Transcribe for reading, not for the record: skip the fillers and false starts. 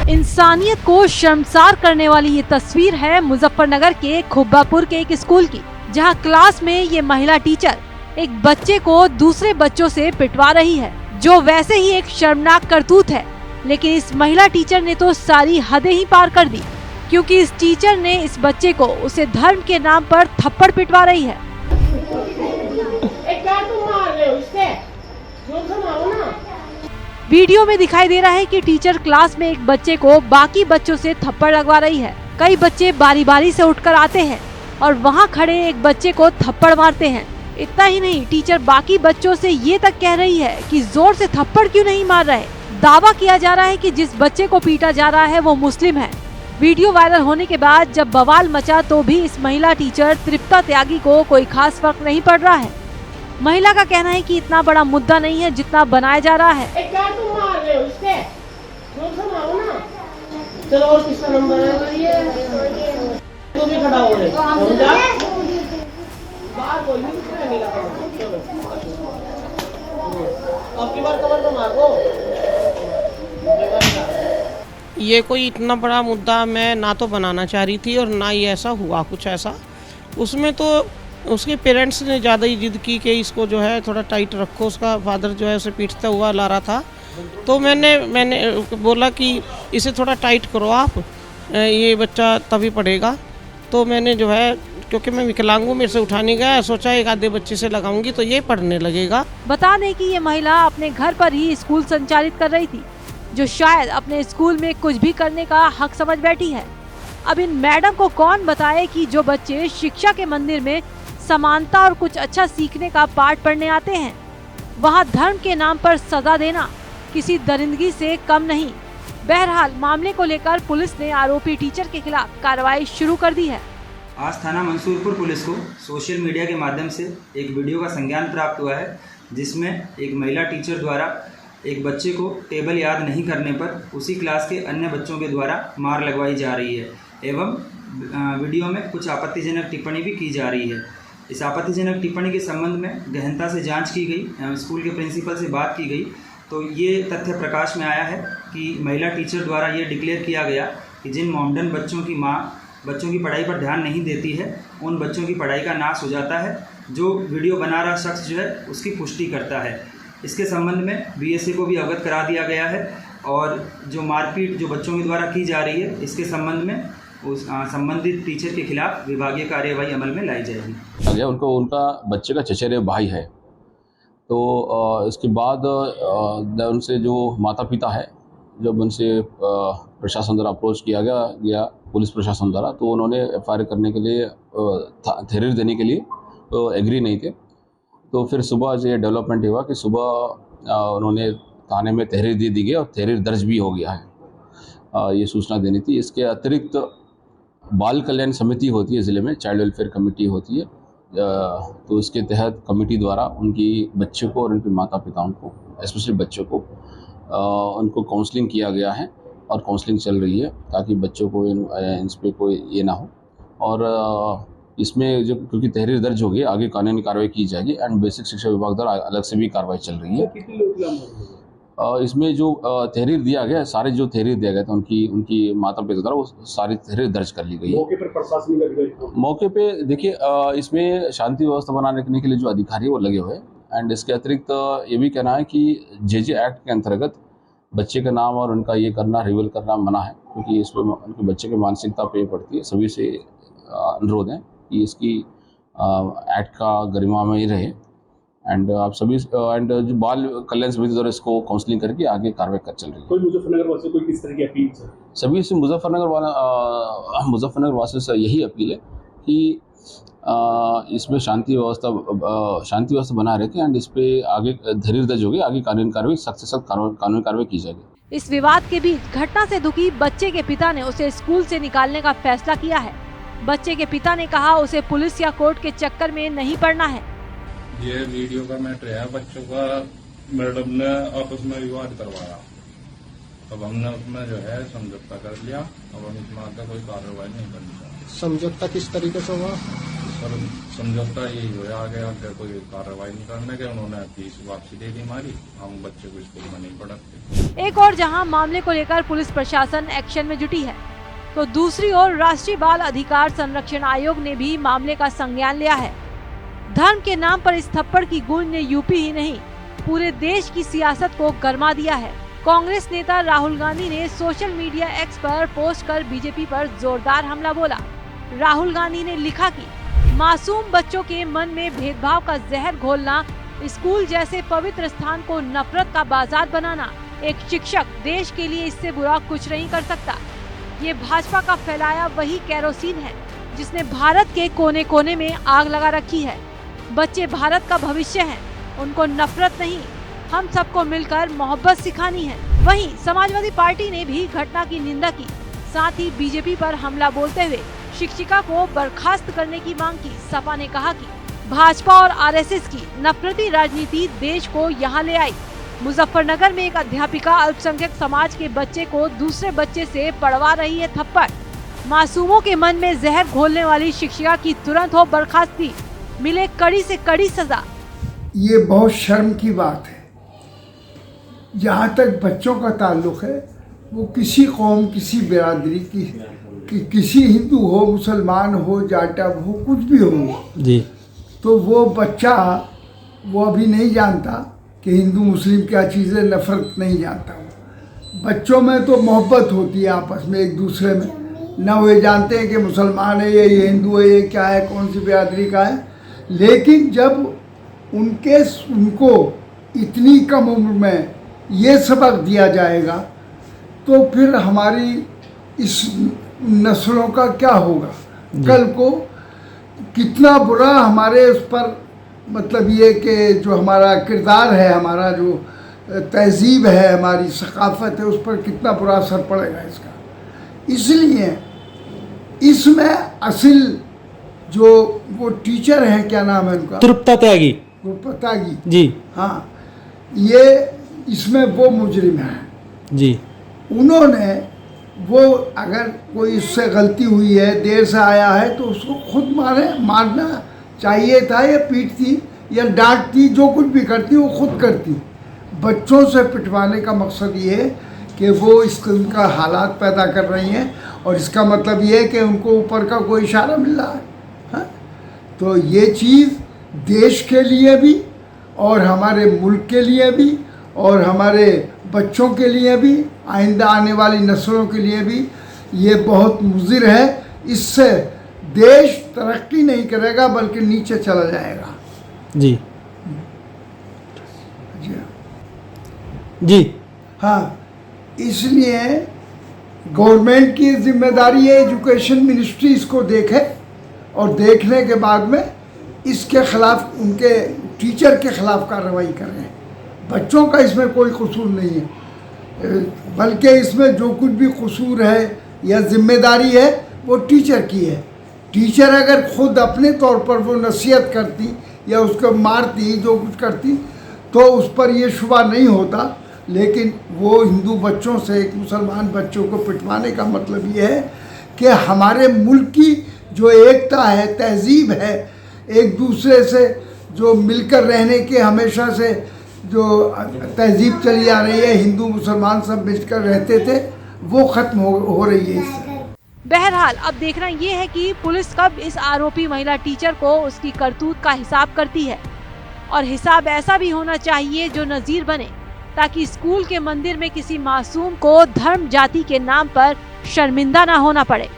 इंसानियत को शर्मसार करने वाली ये तस्वीर है मुजफ्फरनगर के खुब्बापुर के एक स्कूल की, जहां क्लास में ये महिला टीचर एक बच्चे को दूसरे बच्चों से पिटवा रही है, जो वैसे ही एक शर्मनाक करतूत है। लेकिन इस महिला टीचर ने तो सारी हदें ही पार कर दी, क्योंकि इस टीचर ने इस बच्चे को उसे धर्म के नाम पर थप्पड़ पिटवा रही है। वीडियो में दिखाई दे रहा है कि टीचर क्लास में एक बच्चे को बाकी बच्चों से थप्पड़ लगवा रही है। कई बच्चे बारी बारी से उठकर आते हैं और वहां खड़े एक बच्चे को थप्पड़ मारते हैं। इतना ही नहीं, टीचर बाकी बच्चों से ये तक कह रही है कि जोर से थप्पड़ क्यों नहीं मार रहे। दावा किया जा रहा है कि जिस बच्चे को पीटा जा रहा है वो मुस्लिम है। वीडियो वायरल होने के बाद जब बवाल मचा तो भी इस महिला टीचर तृप्ता त्यागी को कोई खास फर्क नहीं पड़ रहा है। महिला का कहना है कि इतना बड़ा मुद्दा नहीं है जितना बनाया जा रहा है। ये कोई इतना बड़ा मुद्दा मैं ना तो बनाना चाह रही थी और ना ही ऐसा हुआ कुछ ऐसा। उसमें तो उसके पेरेंट्स ने ज़्यादा ही जिद की कि इसको जो है थोड़ा टाइट रखो। उसका फादर जो है उसे पीटता हुआ ला रहा था, तो मैंने बोला कि इसे थोड़ा टाइट करो आप, ये बच्चा तभी पढ़ेगा। तो मैंने जो है, क्योंकि मैं विकलांग हूँ, मेरे से उठा नहीं गया, सोचा एक आधे बच्चे से लगाऊंगी तो ये पढ़ने लगेगा। बता दें कि ये महिला अपने घर पर ही स्कूल संचालित कर रही थी, जो शायद अपने स्कूल में कुछ भी करने का हक समझ बैठी है। अब इन मैडम को कौन बताए कि जो बच्चे शिक्षा के मंदिर में समानता और कुछ अच्छा सीखने का पाठ पढ़ने आते हैं, वहाँ धर्म के नाम पर सजा देना किसी दरिंदगी से कम नहीं। बहरहाल मामले को लेकर पुलिस ने आरोपी टीचर के खिलाफ कार्रवाई शुरू कर दी है। आज थाना मंसूरपुर पुलिस को सोशल मीडिया के माध्यम से एक वीडियो का संज्ञान प्राप्त हुआ है, जिसमें एक महिला टीचर द्वारा एक बच्चे को टेबल याद नहीं करने पर उसी क्लास के अन्य बच्चों के द्वारा मार लगवाई जा रही है एवं वीडियो में कुछ आपत्तिजनक टिप्पणी भी की जा रही है। इस आपत्तिजनक टिप्पणी के संबंध में गहनता से जांच की गई, स्कूल के प्रिंसिपल से बात की गई, तो ये तथ्य प्रकाश में आया है कि महिला टीचर द्वारा ये डिक्लेयर किया गया कि जिन मॉमडन बच्चों की माँ बच्चों की पढ़ाई पर ध्यान नहीं देती है, उन बच्चों की पढ़ाई का नाश हो जाता है। जो वीडियो बना रहा शख्स जो है उसकी पुष्टि करता है। इसके संबंध में बीएसए को भी अवगत करा दिया गया है और जो मारपीट जो बच्चों के द्वारा की जा रही है, इसके संबंध में उस संबंधित टीचर के खिलाफ विभागीय कार्यवाही अमल में लाई जाएगी। उनका बच्चे का चचेरे भाई है, तो इसके बाद उनसे जो माता पिता है, जब उनसे प्रशासन द्वारा अप्रोच किया गया पुलिस प्रशासन द्वारा, तो उन्होंने एफआईआर करने के लिए तहरीर देने के लिए एग्री नहीं थे। तो फिर सुबह ये डेवलपमेंट हुआ कि सुबह उन्होंने थाने में तहरीर दे दी गई और तहरीर दर्ज भी हो गया है। ये सूचना देनी थी। इसके अतिरिक्त बाल कल्याण समिति होती है ज़िले में, चाइल्ड वेलफेयर कमेटी होती है, तो इसके तहत कमेटी द्वारा उनकी बच्चे को और उनके माता पिताओं को, स्पेशली बच्चों को, उनको काउंसलिंग किया गया है और काउंसलिंग चल रही है ताकि बच्चों को इन पर कोई ये ना हो। और इसमें जो क्योंकि तहरीर दर्ज हो गई, आगे कानूनी कार्रवाई की जाएगी एंड बेसिक शिक्षा विभाग द्वारा अलग से भी कार्रवाई चल रही है। इसमें जो तहरीर दिया गया, सारे जो तहरीर दिया गया था उनकी माता पिता द्वारा, वो सारी तहरीर दर्ज कर ली गई है। मौके पर प्रशासनिक अधिकारी, मौके पे देखिए, इसमें शांति व्यवस्था बनाने के लिए जो अधिकारी है वो लगे हुए हैं। एंड इसके अतिरिक्त ये भी कहना है कि जे एक्ट के अंतर्गत बच्चे का नाम और उनका ये करना, रिवील करना मना है, क्योंकि इस पर उनके बच्चे की मानसिकता पे पड़ती है। सभी से अनुरोध है कि इसकी एक्ट का गरिमा में ही रहे एंड आप सभी एंड जो बाल कल्याण समिति द्वारा इसको काउंसलिंग करके आगे कार्रवाई कर चल रही है। कोई मुजफ्फरनगर वासी कोई किस तरह की अपील सर? सभी से मुजफ्फरनगर वासी से यही अपील है कि इसमें शांति व्यवस्था बना रखे एंड इस पे आगे धैर्य दर्ज होगी, आगे कानूनी कार्रवाई, सख्त से सख्त कानूनी कार्रवाई की जाएगी। इस विवाद के बीच घटना से दुखी बच्चे के पिता ने उसे स्कूल से निकालने का फैसला किया है। बच्चे के पिता ने कहा उसे पुलिस या कोर्ट के चक्कर में नहीं पड़ना है। ये वीडियो का मैटर है, बच्चों का मैडम ने आपस में विवाद करवाया, अब हमने उसमें जो है समझौता कर लिया। अब हम इसमें आगे कोई कार्रवाई नहीं करनी चाहिए। समझौता किस तरीके से हुआ? और समझौता यही हुआ, आगे आगे कोई कार्रवाई नहीं करने के, उन्होंने फीस वापसी दे दी हमारी, हम बच्चे को स्कूल में नहीं पढ़ाते। एक और जहां मामले को लेकर पुलिस प्रशासन एक्शन में जुटी है, तो दूसरी ओर राष्ट्रीय बाल अधिकार संरक्षण आयोग ने भी मामले का संज्ञान लिया है। धर्म के नाम पर इस थप्पड़ की गूंज ने यूपी ही नहीं पूरे देश की सियासत को गरमा दिया है। कांग्रेस नेता राहुल गांधी ने सोशल मीडिया एक्स पर पोस्ट कर बीजेपी पर जोरदार हमला बोला। राहुल गांधी ने लिखा कि मासूम बच्चों के मन में भेदभाव का जहर घोलना, स्कूल जैसे पवित्र स्थान को नफरत का बाजार बनाना, एक शिक्षक देश के लिए इससे बुरा कुछ नहीं कर सकता। ये भाजपा का फैलाया वही केरोसिन है जिसने भारत के कोने कोने में आग लगा रखी है। बच्चे भारत का भविष्य हैं, उनको नफरत नहीं, हम सबको मिलकर मोहब्बत सिखानी है। वहीं समाजवादी पार्टी ने भी घटना की निंदा की, साथ ही बीजेपी पर हमला बोलते हुए शिक्षिका को बर्खास्त करने की मांग की। सपा ने कहा कि भाजपा और आरएसएस की नफरती राजनीति देश को यहाँ ले आई। मुजफ्फरनगर में एक अध्यापिका अल्पसंख्यक समाज के बच्चे को दूसरे बच्चे से पड़वा रही है थप्पड़। मासूमों के मन में जहर घोलने वाली शिक्षिका की तुरंत हो बर्खास्ती, मिले कड़ी से कड़ी सजा। ये बहुत शर्म की बात है। जहाँ तक बच्चों का ताल्लुक है, वो किसी कौम, किसी बिरादरी की किसी हिंदू हो, मुसलमान हो, जाटव हो, कुछ भी हो जी, तो वो बच्चा वो अभी नहीं जानता कि हिंदू मुस्लिम क्या चीज़ है, नफरत नहीं जानता। वो बच्चों में तो मोहब्बत होती है आपस में एक दूसरे में, न वो जानते हैं कि मुसलमान है ये हिंदू है, ये क्या है, कौन सी बिरादरी का है। लेकिन जब उनको इतनी कम उम्र में ये सबक दिया जाएगा तो फिर हमारी इस नस्लों का क्या होगा? कल को कितना बुरा हमारे उस पर, मतलब ये कि जो हमारा किरदार है, हमारा जो तहजीब है, हमारी सकाफत है, उस पर कितना बुरा असर पड़ेगा इसका। इसलिए इसमें असल जो वो टीचर हैं, क्या नाम है उनका? तृप्ता त्यागी जी, हाँ, ये इसमें वो मुजरिम है जी। उन्होंने वो अगर कोई उससे गलती हुई है, देर से आया है, तो उसको खुद मारना चाहिए था, या पीटती या डांटती, जो कुछ भी करती वो खुद करती। बच्चों से पिटवाने का मकसद ये है कि वो इनका हालात पैदा कर रही हैं, और इसका मतलब ये है कि उनको ऊपर का कोई इशारा मिल रहा है। हाँ? तो ये चीज़ देश के लिए भी और हमारे मुल्क के लिए भी और हमारे बच्चों के लिए भी, आइंदा आने वाली नस्लों के लिए भी ये बहुत मुज़िर है। इससे देश तरक्की नहीं करेगा बल्कि नीचे चला जाएगा। जी जी हाँ, इसलिए गवर्नमेंट की जिम्मेदारी है, एजुकेशन मिनिस्ट्री इसको देखे और देखने के बाद में इसके खिलाफ, उनके टीचर के खिलाफ कार्रवाई करें। बच्चों का इसमें कोई कसूर नहीं है, बल्कि इसमें जो कुछ भी कसूर है या जिम्मेदारी है वो टीचर की है। टीचर अगर खुद अपने तौर पर वो नसीहत करती या उसको मारती, जो कुछ करती, तो उस पर ये शुबा नहीं होता। लेकिन वो हिंदू बच्चों से एक मुसलमान बच्चों को पिटवाने का मतलब ये है कि हमारे मुल्क की जो एकता है, तहजीब है, एक दूसरे से जो मिलकर रहने के हमेशा से जो तहजीब चली आ रही है, हिंदू मुसलमान सब मिलकर रहते थे, वो ख़त्म हो रही है इससे। बहरहाल अब देखना ये है कि पुलिस कब इस आरोपी महिला टीचर को उसकी करतूत का हिसाब करती है, और हिसाब ऐसा भी होना चाहिए जो नज़ीर बने, ताकि स्कूल के मंदिर में किसी मासूम को धर्म जाति के नाम पर शर्मिंदा ना होना पड़े।